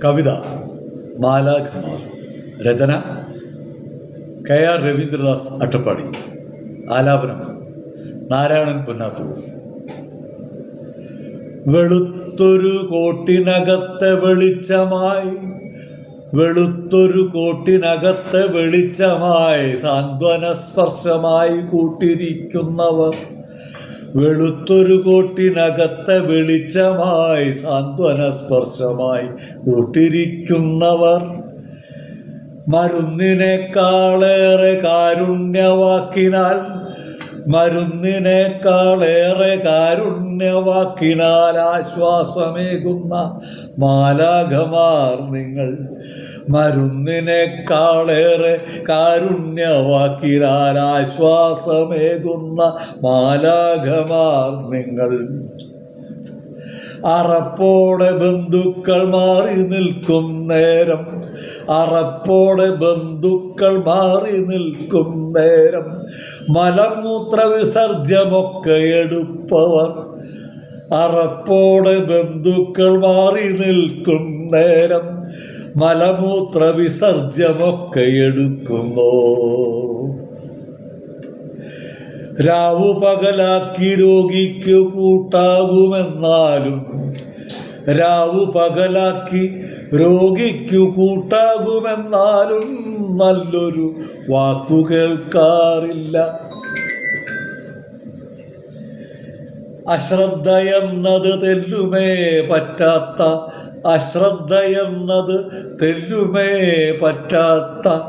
കവിത മാലാഖമാർ. രചന KR രവീന്ദ്രദാസ് അട്ടപ്പാടി. ആലാപനം നാരായണൻ പൊന്നാത്തൂർ. വെളുത്തൊരു കോട്ടിനകത്തെ വെളിച്ചമായി, വെളുത്തൊരു കോട്ടിനകത്തെ വെളിച്ചമായി, സാന്ത്വന സ്പർശമായി കൂട്ടിരിക്കുന്നവർ. വെളുത്തൊരു കോട്ടിനകത്തെ വെളിച്ചമായി, സാന്ത്വന സ്പർശമായി കൂട്ടിരിക്കുന്നവർ. മരുന്നിനേക്കാളേറെ കാരുണ്യവാക്കിനാൽ, മരുന്നിനേക്കാളേറെ കാരുണ്യവാക്കിനാൽ ആശ്വാസമേകുന്ന മാലാഖമാർ നിങ്ങൾ. മരുന്നിനേക്കാളേറെ കാരുണ്യവാക്കിനാൽ ആശ്വാസമേകുന്ന മാലാഖമാർ നിങ്ങൾ. അറപ്പോടെ ബന്ധുക്കൾ മാറി നിൽക്കും നേരം, അറപ്പോടെ ബന്ധുക്കൾ മാറി നിൽക്കും നേരം, മലമൂത്ര വിസർജ്യമൊക്കെ എടുപ്പവർ. അറപ്പോടെ ബന്ധുക്കൾ മാറി നിൽക്കും നേരം, മലമൂത്ര വിസർജ്യമൊക്കെ എടുക്കുന്നോ. രാവു പകലാക്കി രോഗിക്കു കൂട്ടാകുമെന്നാലും, രാവു പകലാക്കി രോഗിക്കു കൂട്ടാകുമെന്നാലും നല്ലൊരു വാക്കു കേൾക്കാറില്ല. അശ്രദ്ധയെന്നത് തെല്ലുമേ പറ്റാത്ത, അശ്രദ്ധയെന്നത് തെല്ലുമേ പറ്റാത്ത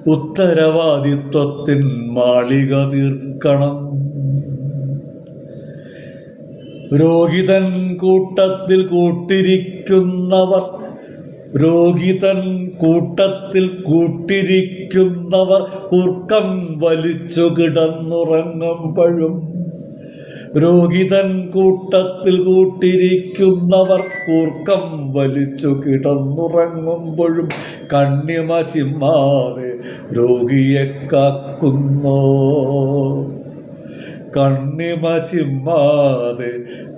ഉത്തരവാദിത്വത്തിൻ മാളിക തീർക്കണം. രോഗിതൻ കൂട്ടത്തിൽ കൂട്ടിരിക്കുന്നവർ, രോഗിതൻ കൂട്ടത്തിൽ കൂട്ടിരിക്കുന്നവർ കൂർക്കം വലിച്ചു കിടന്നുറങ്ങുമ്പോഴും. രോഗിതൻ കൂട്ടത്തിൽ കൂട്ടിരിക്കുന്നവർ കൂർക്കം വലിച്ചു കിടന്നുറങ്ങുമ്പോഴും കണ്ണിമ ചിമ്മാതെ രോഗിയെ കാക്കുന്നോ. കണ്ണിമ ചിമ്മാതെ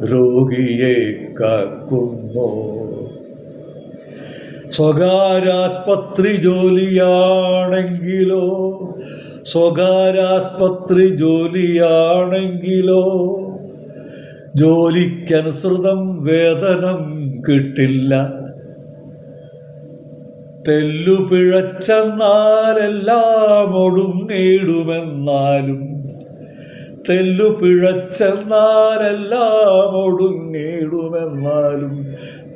രോഗിയെ കാക്കുന്നോ. സ്വകാര്യാസ്പത്രി ജോലിയാണെങ്കിലോ, സ്വകാര്യാസ്പത്രി ജോലിയാണെങ്കിലോ ജോലിക്കനുസൃതം വേതനം കിട്ടില്ല. തെല്ലു പിഴച്ചെന്നാലെല്ലാം ഒടുങ്ങിടുമെന്നാലും, തെല്ലു പിഴച്ചെന്നാലെല്ലാം ഒടുങ്ങിടുമെന്നാലും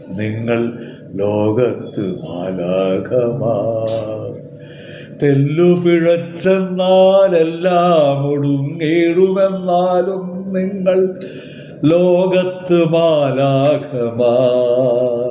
നിങ്ങൾ ലോകത്ത് മാലാഖമാർ. തെല്ലു പിഴച്ചെന്നാലെല്ലാം ഒടുങ്ങിടുമെന്നാലും നിങ്ങൾ ലോകത്ത് മാലാഖമാർ.